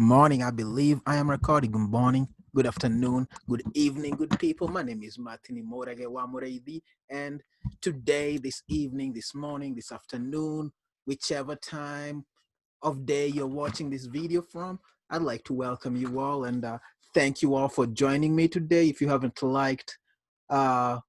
Good morning. I believe I am recording. Good morning, good afternoon, good evening, good people. My name is Martini Moragewa Moreidi, and today, this evening, this morning, this afternoon, whichever time of day you're watching this video from, I'd like to welcome you all and thank you all for joining me today. If you haven't liked my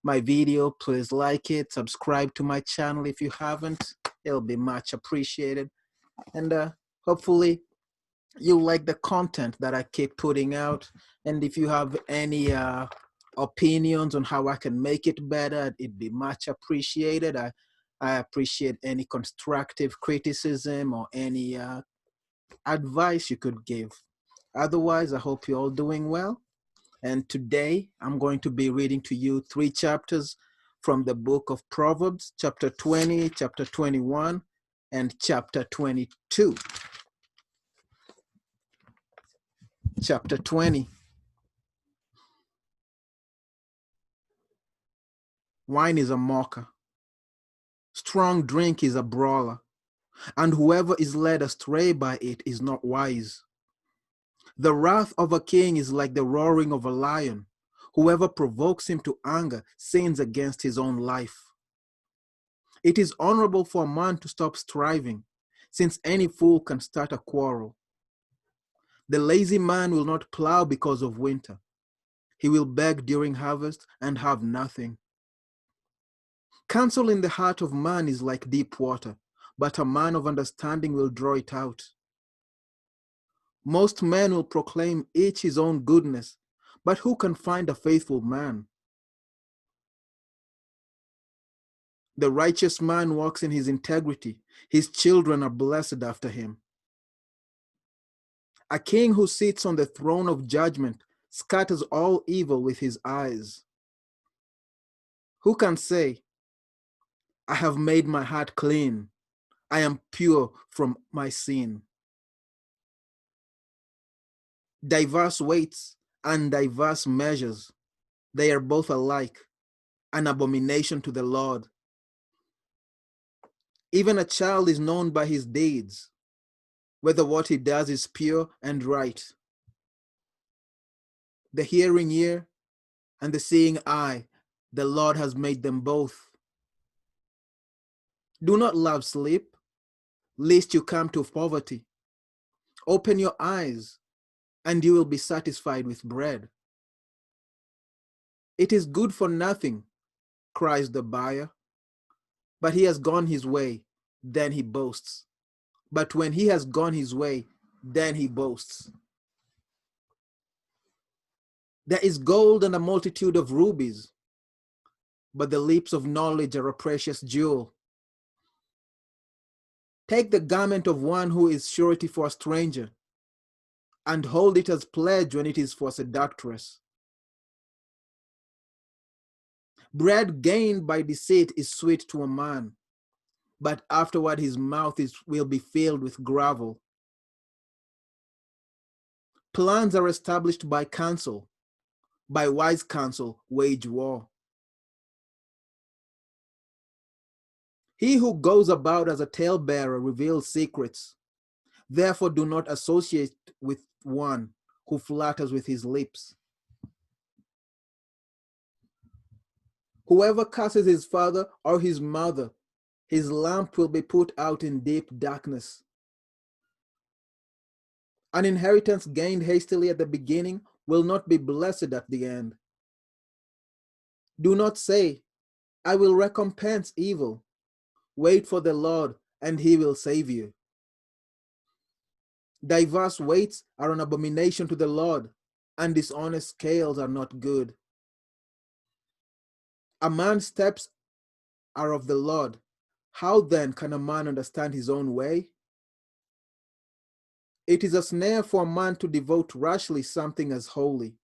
video, please like it, subscribe to my channel if you haven't. It'll be much appreciated, and hopefully you like the content that I keep putting out. And if you have any opinions on how I can make it better, it'd be much appreciated. I appreciate any constructive criticism or any advice you could give. Otherwise, I hope you're all doing well. And today I'm going to be reading to you 3 chapters from the book of Proverbs, chapter 20, chapter 21, and chapter 22. Chapter 20. Wine is a mocker. Strong drink is a brawler, and whoever is led astray by it is not wise. The wrath of a king is like the roaring of a lion. Whoever provokes him to anger sins against his own life. It is honorable for a man to stop striving, since any fool can start a quarrel. The lazy man will not plow because of winter. He will beg during harvest and have nothing. Counsel in the heart of man is like deep water, but a man of understanding will draw it out. Most men will proclaim each his own goodness, but who can find a faithful man? The righteous man walks in his integrity. His children are blessed after him. A king who sits on the throne of judgment scatters all evil with his eyes. Who can say, I have made my heart clean. I am pure from my sin. Diverse weights and diverse measures, they are both alike, an abomination to the Lord. Even a child is known by his deeds, whether what he does is pure and right. The hearing ear and the seeing eye, the Lord has made them both. Do not love sleep, lest you come to poverty. Open your eyes, and you will be satisfied with bread. It is good for nothing, cries the buyer, but he has gone his way, then he boasts. But when he has gone his way, then he boasts. There is gold and a multitude of rubies, but the lips of knowledge are a precious jewel. Take the garment of one who is surety for a stranger, and hold it as pledge when it is for a seductress. Bread gained by deceit is sweet to a man, but afterward his mouth will be filled with gravel. Plans are established by counsel. By wise counsel, wage war. He who goes about as a talebearer reveals secrets. Therefore, do not associate with one who flatters with his lips. Whoever curses his father or his mother, his lamp will be put out in deep darkness. An inheritance gained hastily at the beginning will not be blessed at the end. Do not say, I will recompense evil. Wait for the Lord, and he will save you. Diverse weights are an abomination to the Lord, and dishonest scales are not good. A man's steps are of the Lord. How then can a man understand his own way? It is a snare for a man to devote rashly something as holy,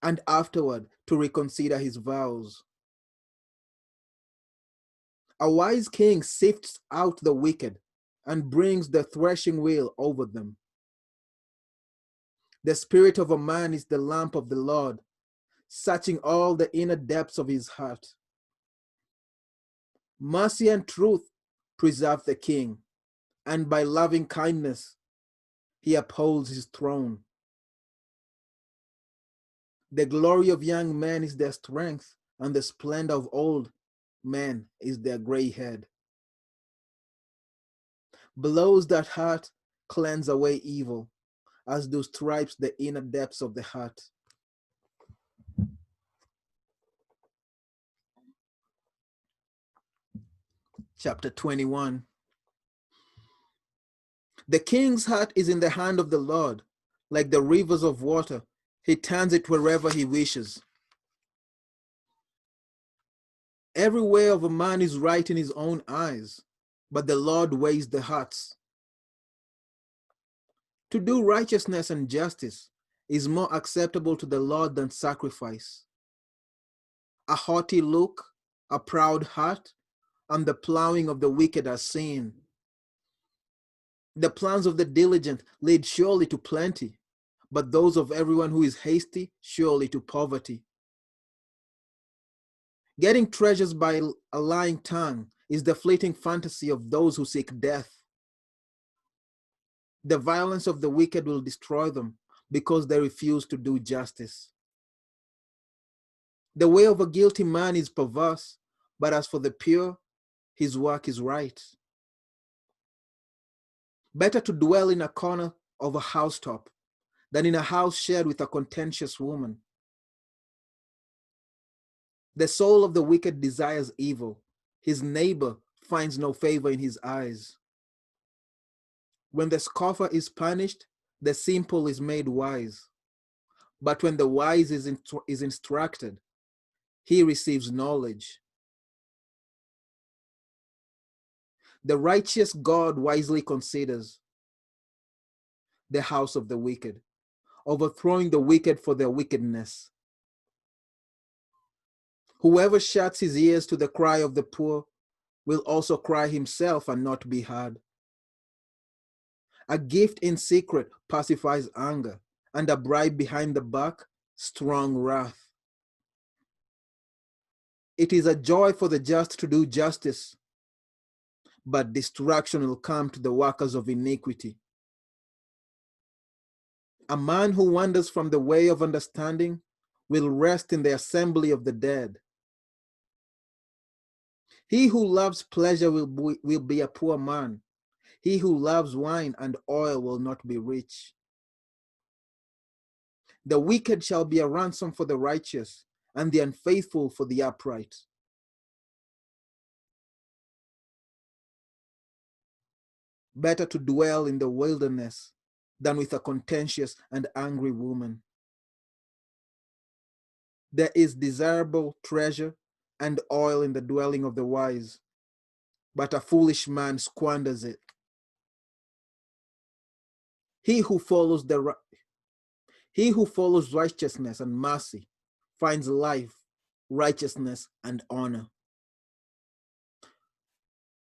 and afterward to reconsider his vows. A wise king sifts out the wicked and brings the threshing wheel over them. The spirit of a man is the lamp of the Lord, searching all the inner depths of his heart. Mercy and truth preserve the king, and by loving kindness he upholds his throne. The glory of young men is their strength, and the splendor of old men is their gray head. Blows that hurt cleanse away evil, as do stripes the inner depths of the heart. Chapter 21. The king's heart is in the hand of the Lord, like the rivers of water. He turns it wherever he wishes. Every way of a man is right in his own eyes, but the Lord weighs the hearts. To do righteousness and justice is more acceptable to the Lord than sacrifice. A haughty look, a proud heart, and the plowing of the wicked are sin. The plans of the diligent lead surely to plenty, but those of everyone who is hasty surely to poverty. Getting treasures by a lying tongue is the fleeting fantasy of those who seek death. The violence of the wicked will destroy them because they refuse to do justice. The way of a guilty man is perverse, but as for the pure, his work is right. Better to dwell in a corner of a housetop than in a house shared with a contentious woman. The soul of the wicked desires evil. His neighbor finds no favor in his eyes. When the scoffer is punished, the simple is made wise. But when the wise is instructed, he receives knowledge. The righteous God wisely considers the house of the wicked, overthrowing the wicked for their wickedness. Whoever shuts his ears to the cry of the poor will also cry himself and not be heard. A gift in secret pacifies anger, and a bribe behind the back, strong wrath. It is a joy for the just to do justice, but destruction will come to the workers of iniquity. A man who wanders from the way of understanding will rest in the assembly of the dead. He who loves pleasure will be a poor man. He who loves wine and oil will not be rich. The wicked shall be a ransom for the righteous, and the unfaithful for the upright. Better to dwell in the wilderness than with a contentious and angry woman. There is desirable treasure and oil in the dwelling of the wise, but a foolish man squanders it. He who follows righteousness and mercy finds life, righteousness, and honor.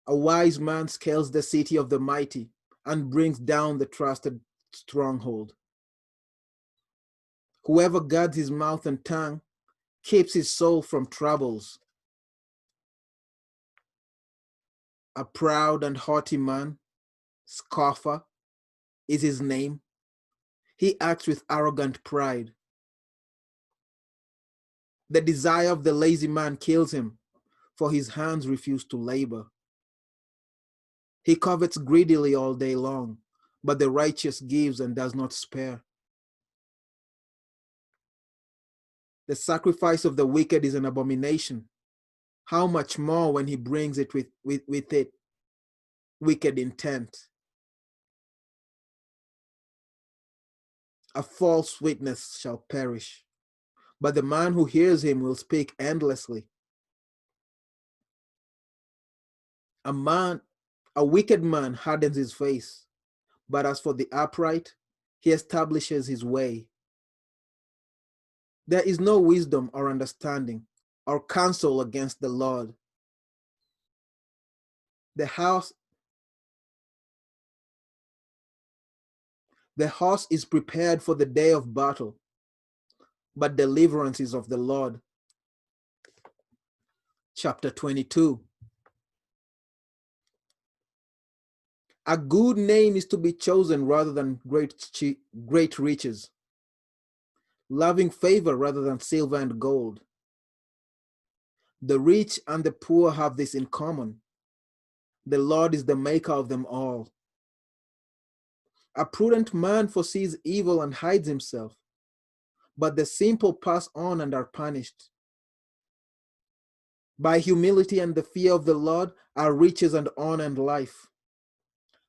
A wise man scales the city of the mighty and brings down the trusted stronghold. Whoever guards his mouth and tongue keeps his soul from troubles. A proud and haughty man, scoffer, is his name. He acts with arrogant pride. The desire of the lazy man kills him, for his hands refuse to labor. He covets greedily all day long, but the righteous gives and does not spare. The sacrifice of the wicked is an abomination. How much more when he brings it with it wicked intent? A false witness shall perish, but the man who hears him will speak endlessly. A wicked man hardens his face, but as for the upright, he establishes his way. There is no wisdom or understanding or counsel against the Lord. The horse is prepared for the day of battle, but deliverance is of the Lord. Chapter 22. A good name is to be chosen rather than great riches, loving favor rather than silver and gold. The rich and the poor have this in common. The Lord is the maker of them all. A prudent man foresees evil and hides himself, but the simple pass on and are punished. By humility and the fear of the Lord are riches and honor and life.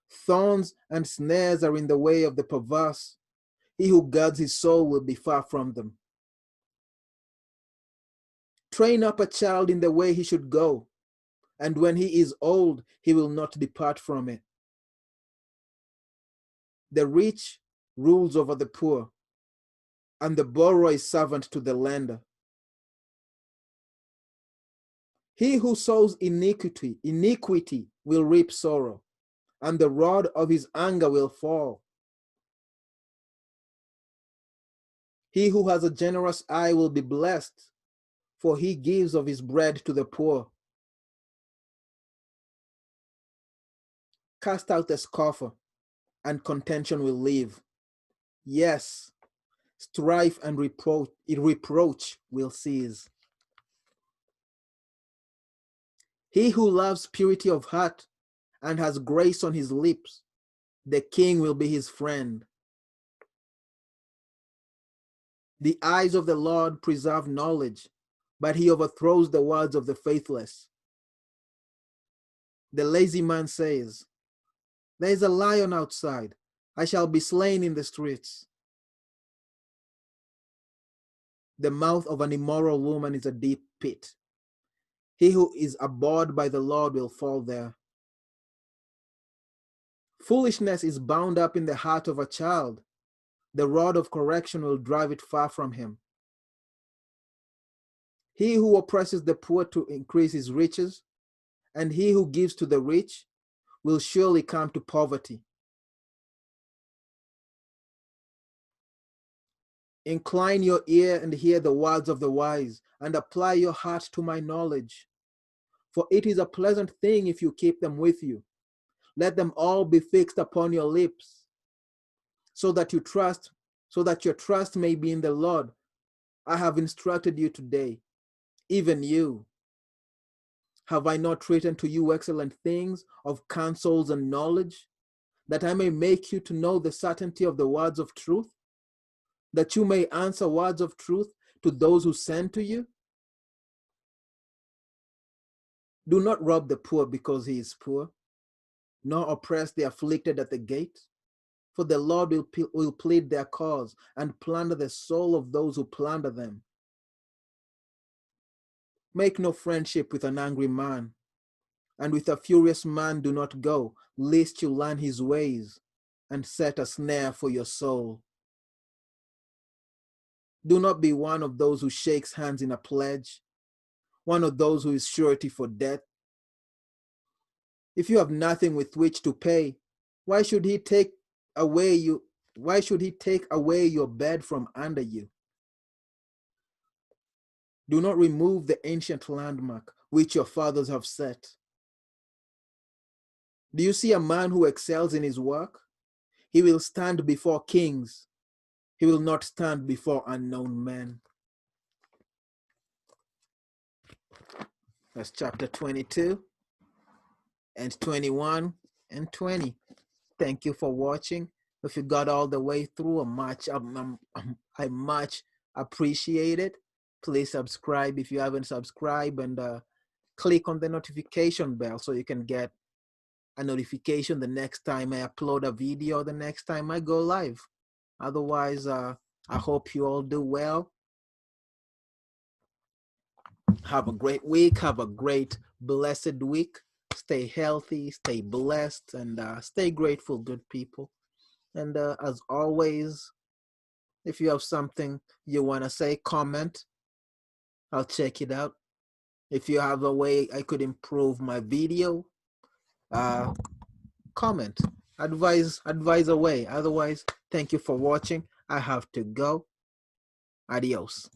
Thorns and snares are in the way of the perverse. He who guards his soul will be far from them. Train up a child in the way he should go, and when he is old, he will not depart from it. The rich rules over the poor, and the borrower is servant to the lender. He who sows iniquity will reap sorrow, and the rod of his anger will fall. He who has a generous eye will be blessed, for he gives of his bread to the poor. Cast out the scoffer, and contention will leave. Yes, strife and reproach will cease. He who loves purity of heart and has grace on his lips, the king will be his friend. The eyes of the Lord preserve knowledge, but he overthrows the words of the faithless. The lazy man says, "There is a lion outside. I shall be slain in the streets." The mouth of an immoral woman is a deep pit. He who is abhorred by the Lord will fall there. Foolishness is bound up in the heart of a child. The rod of correction will drive it far from him. He who oppresses the poor to increase his riches, and he who gives to the rich will surely come to poverty. Incline your ear and hear the words of the wise, and apply your heart to my knowledge. For it is a pleasant thing if you keep them with you. Let them all be fixed upon your lips, so that your trust may be in the Lord. I have instructed you today, even you. Have I not written to you excellent things of counsels and knowledge, that I may make you to know the certainty of the words of truth, that you may answer words of truth to those who send to you? Do not rob the poor because he is poor, nor oppress the afflicted at the gate, for the Lord will plead their cause and plunder the soul of those who plunder them. Make no friendship with an angry man, and with a furious man do not go, lest you learn his ways and set a snare for your soul. Do not be one of those who shakes hands in a pledge, one of those who is surety for death. If you have nothing with which to pay, why should he take away your bed from under you? Do not remove the ancient landmark which your fathers have set. Do you see a man who excels in his work? He will stand before kings. He will not stand before unknown men. That's chapter 22 and 21 and 20. Thank you for watching. If you got all the way through, I much appreciate it. Please subscribe if you haven't subscribed, and click on the notification bell so you can get a notification the next time I upload a video, the next time I go live. Otherwise, I hope you all do well. Have a great week. Have a great, blessed week. Stay healthy, stay blessed, and stay grateful, good people. And as always, if you have something you want to say, comment. I'll check it out. If you have a way I could improve my video, comment. Advise away. Otherwise, thank you for watching. I have to go. Adios.